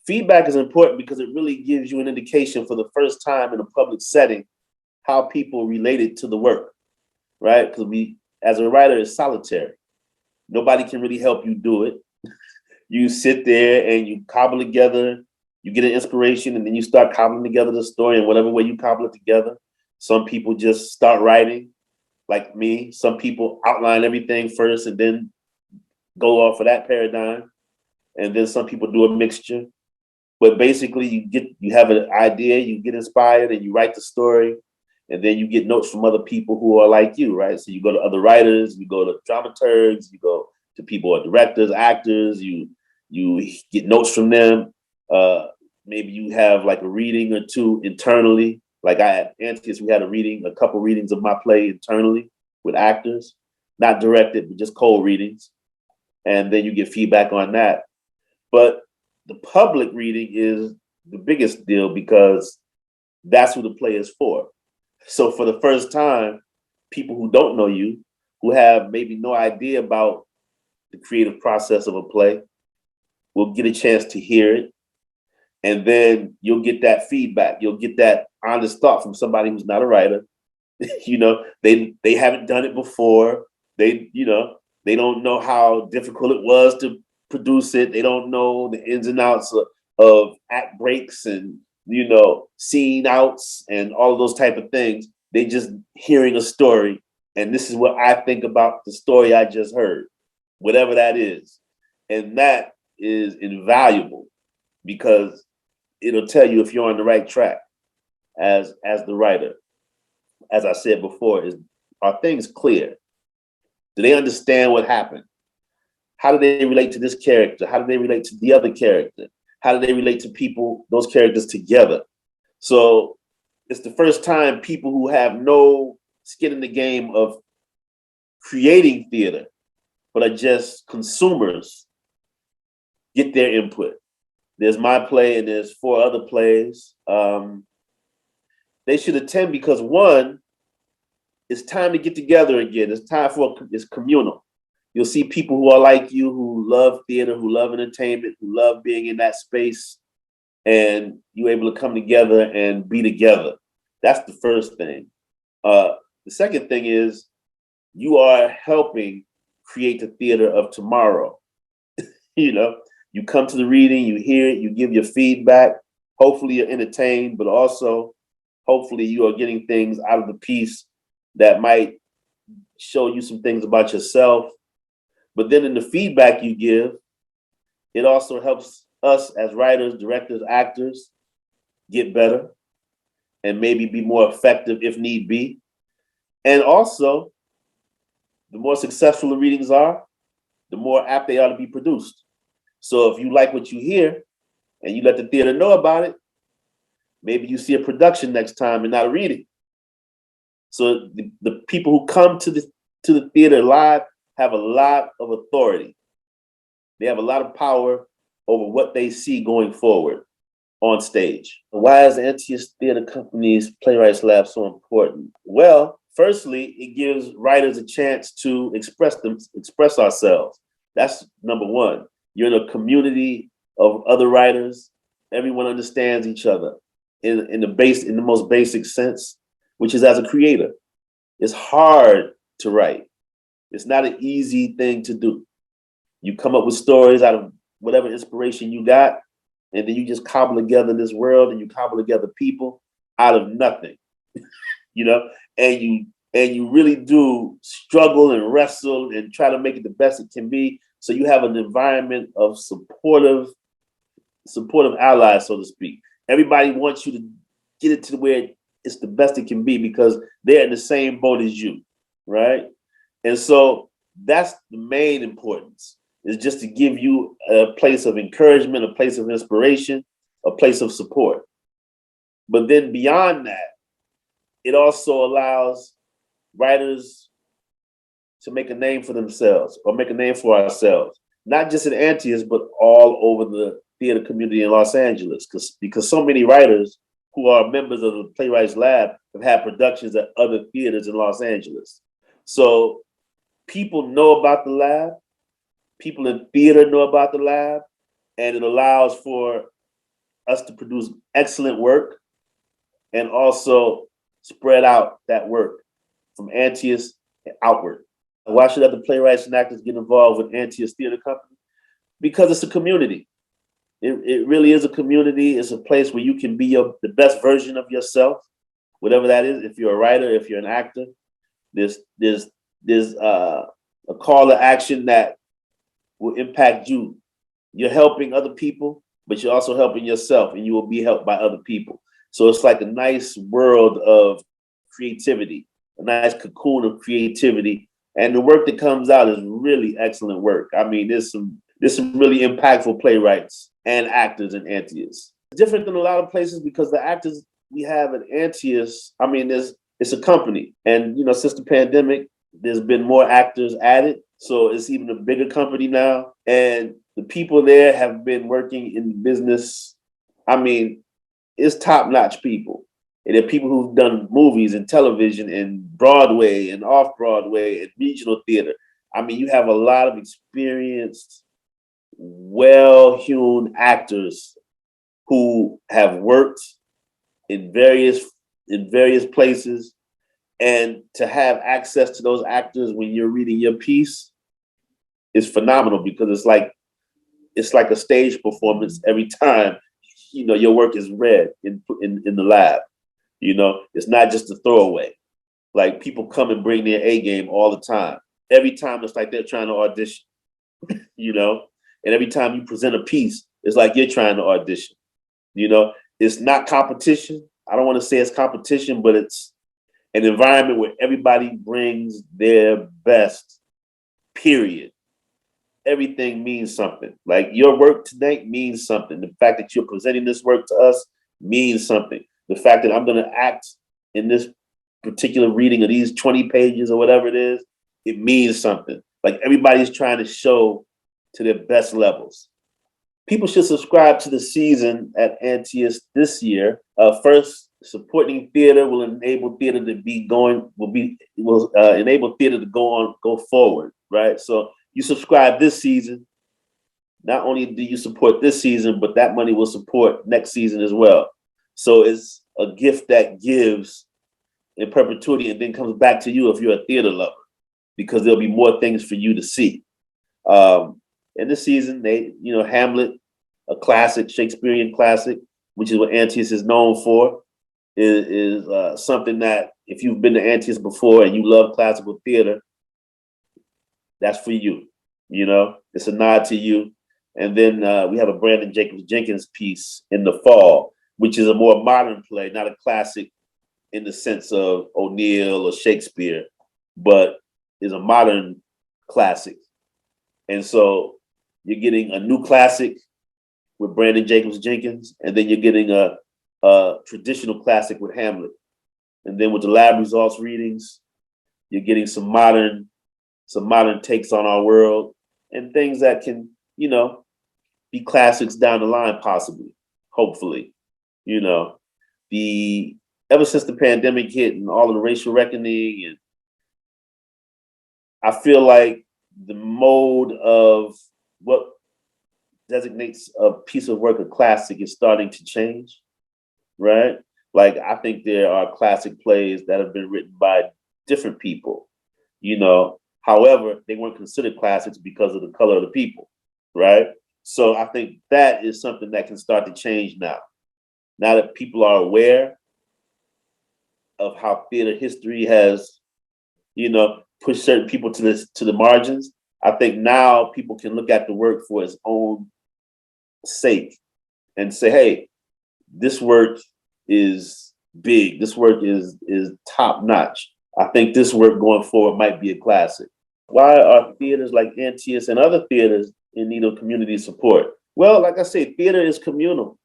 feedback is important because it really gives you an indication for the first time in a public setting how people related to the work, right? Because we, as a writer, is solitary. Nobody can really help you do it. You sit there and you cobble together, you get an inspiration, and then you start cobbling together the story in whatever way you cobble it together. Some people just start writing, like me. Some people outline everything first and then go off of that paradigm. And then some people do a mixture. But basically, you have an idea, you get inspired, and you write the story, and then you get notes from other people who are like you, right? So you go to other writers, you go to dramaturgs, you go to people who are directors, actors, you get notes from them. Maybe you have like a reading or two internally. Like I at Antaeus, we had a couple readings of my play internally with actors, not directed, but just cold readings. And then you get feedback on that. But the public reading is the biggest deal because that's who the play is for. So for the first time, people who don't know you, who have maybe no idea about the creative process of a play, will get a chance to hear it. And then you'll get that feedback. You'll get that honest thought from somebody who's not a writer. They haven't done it before. They don't know how difficult it was to produce it. They don't know the ins and outs of act breaks and scene outs and all of those type of things. They just hearing a story, and this is what I think about the story I just heard, whatever that is. And that is invaluable because it'll tell you if you're on the right track as the writer. As I said before, are things clear? Do they understand what happened? How do they relate to this character? How do they relate to the other character? How do they relate to people, those characters together? So it's the first time people who have no skin in the game of creating theater, but are just consumers, get their input. There's my play and there's 4 other plays. They should attend because one, it's time to get together again. It's communal. You'll see people who are like you, who love theater, who love entertainment, who love being in that space, and you're able to come together and be together. That's the first thing. The second thing is you are helping create the theater of tomorrow. You come to the reading, you hear it, you give your feedback. Hopefully you're entertained, but also hopefully you are getting things out of the piece that might show you some things about yourself. But then in the feedback you give, it also helps us as writers, directors, actors get better and maybe be more effective if need be. And also, the more successful the readings are, the more apt they are to be produced. So if you like what you hear and you let the theater know about it, maybe you see a production next time and not a reading. So the people who come to the theater live have a lot of authority. They have a lot of power over what they see going forward on stage. Why is the Antaeus Theater Company's Playwrights Lab so important? Well, firstly, it gives writers a chance to express ourselves. That's number one. You're in a community of other writers. Everyone understands each other in the most basic sense, which is as a creator. It's hard to write. It's not an easy thing to do. You come up with stories out of whatever inspiration you got, and then you just cobble together this world and you cobble together people out of nothing, and you really do struggle and wrestle and try to make it the best it can be. So you have an environment of supportive allies, so to speak. Everybody wants you to get it to where it's the best it can be because they're in the same boat as you, right? And so that's the main importance, is just to give you a place of encouragement, a place of inspiration, a place of support. But then beyond that, it also allows writers to make a name for themselves or make a name for ourselves, not just in Antaeus, but all over the theater community in Los Angeles, because so many writers who are members of the Playwrights Lab have had productions at other theaters in Los Angeles. So people know about the lab, people in theater know about the lab, and it allows for us to produce excellent work and also spread out that work from Antaeus outward. Why should other playwrights and actors get involved with Antaeus Theater Company? Because it's a community. It really is a community. It's a place where you can be the best version of yourself, whatever that is. If you're a writer, if you're an actor, there's a call to action that will impact you. You're helping other people, but you're also helping yourself, and you will be helped by other people. So it's like a nice world of creativity, a nice cocoon of creativity. And the work that comes out is really excellent work. I mean, there's some really impactful playwrights and actors in Antaeus. It's different than a lot of places because the actors we have at Antaeus, I mean, it's a company. And, you know, since the pandemic, there's been more actors added. So it's even a bigger company now. And the people there have been working in the business. I mean, it's top-notch people. And they're people who've done movies and television and Broadway and off-Broadway and regional theater. I mean, you have a lot of experienced, well-hewn actors who have worked in various places. And to have access to those actors when you're reading your piece is phenomenal because it's like a stage performance every time, you know, your work is read in the lab. You know, it's not just a throwaway. Like people come and bring their A game all the time. Every time it's like they're trying to audition, you know, and every time you present a piece, it's like you're trying to audition. You know, it's not competition. I don't want to say it's competition, but it's an environment where everybody brings their best, period. Everything means something. Like your work tonight means something. The fact that you're presenting this work to us means something. The fact that I'm going to act in this particular reading of these 20 pages or whatever it is, it means something. Like everybody's trying to show to their best levels. People should subscribe to the season at Antaeus this year. First, supporting theater will enable theater enable theater to go forward, right? So you subscribe this season. Not only do you support this season, but that money will support next season as well. So it's a gift that gives in perpetuity and then comes back to you if you're a theater lover, because there'll be more things for you to see. In this season, Hamlet, a classic, Shakespearean classic, which is what Antaeus is known for, is something that if you've been to Antaeus before and you love classical theater, that's for you. You know, it's a nod to you. And then we have a Brandon Jacobs Jenkins piece in the fall, which is a more modern play, not a classic in the sense of O'Neill or Shakespeare, but is a modern classic. And so you're getting a new classic with Brandon Jacobs Jenkins, and then you're getting a traditional classic with Hamlet. And then with the lab results readings, you're getting some modern takes on our world and things that can, you know, be classics down the line, possibly, hopefully. You know, ever since the pandemic hit and all of the racial reckoning, and I feel like the mode of what designates a piece of work a classic is starting to change, right? Like, I think there are classic plays that have been written by different people, you know. However, they weren't considered classics because of the color of the people, right? So I think that is something that can start to change now. Now that people are aware of how theater history has, you know, pushed certain people to the margins, I think now people can look at the work for its own sake and say, hey, this work is big. This work is top notch. I think this work going forward might be a classic. Why are theaters like Antaeus and other theaters in need of community support? Well, like I say, theater is communal.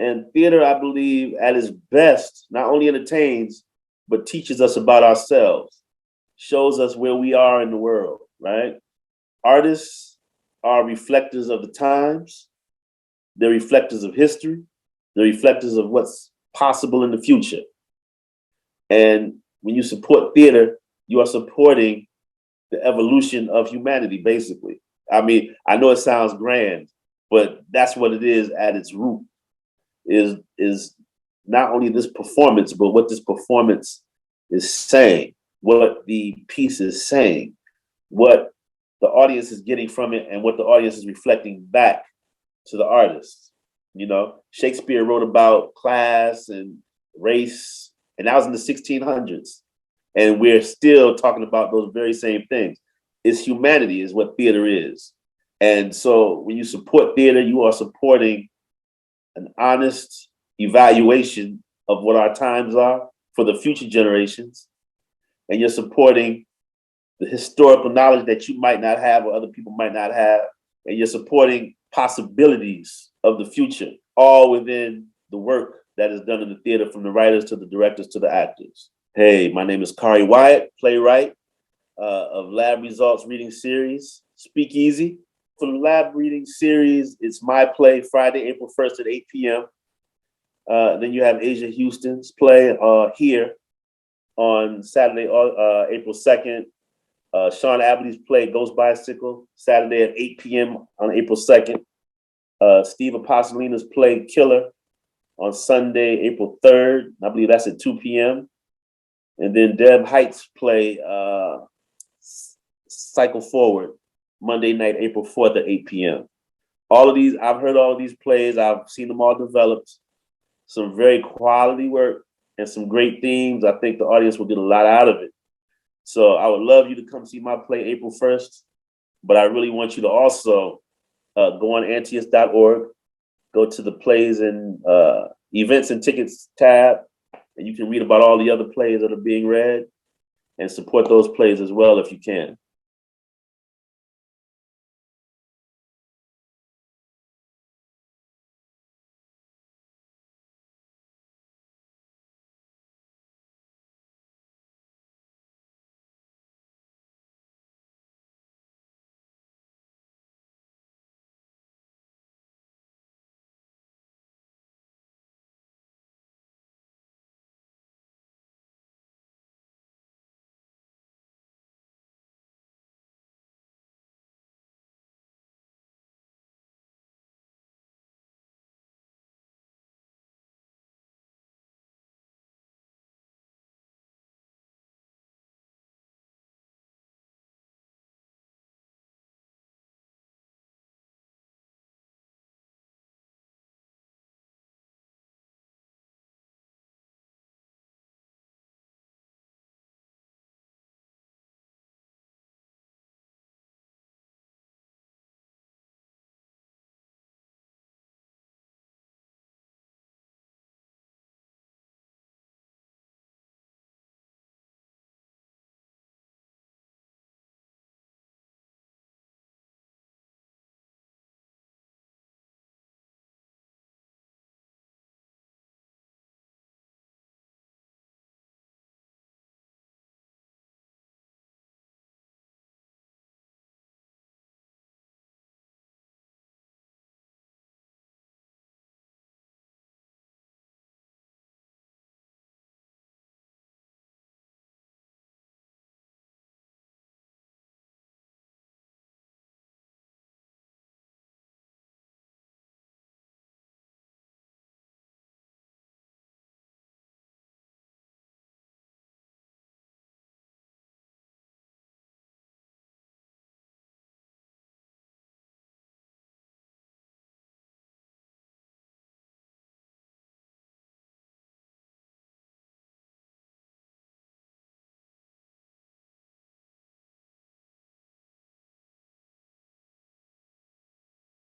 And theater, I believe, at its best, not only entertains, but teaches us about ourselves, shows us where we are in the world, right? Artists are reflectors of the times. They're reflectors of history. They're reflectors of what's possible in the future. And when you support theater, you are supporting the evolution of humanity, basically. I mean, I know it sounds grand, but that's what it is at its root. is not only this performance, but what this performance is saying, what the piece is saying, what the audience is getting from it, and what the audience is reflecting back to the artist. You know, Shakespeare wrote about class and race, and that was in the 1600s. And we're still talking about those very same things. It's humanity is what theater is. And so when you support theater, you are supporting an honest evaluation of what our times are for the future generations. And you're supporting the historical knowledge that you might not have or other people might not have. And you're supporting possibilities of the future, all within the work that is done in the theater, from the writers to the directors to the actors. Hey, my name is Khari Wyatt, playwright of Lab Results Reading Series, Speakeasy. For the Lab Reading Series, it's my play, Friday, April 1st at 8 p.m. Then you have Asia Houston's play here on Saturday, April 2nd. Sean Abley's play, Ghost Bicycle, Saturday at 8 p.m. on April 2nd. Steve Apostolina's play, Killer, on Sunday, April 3rd. I believe that's at 2 p.m. And then Deb Height's play, Cycle Forward, Monday night, April 4th at 8 p.m. All of these, I've heard all of these plays. I've seen them all developed. Some very quality work and some great themes. I think the audience will get a lot out of it. So I would love you to come see my play April 1st. But I really want you to also go on Antaeus.org, go to the plays and events and tickets tab, and you can read about all the other plays that are being read and support those plays as well if you can.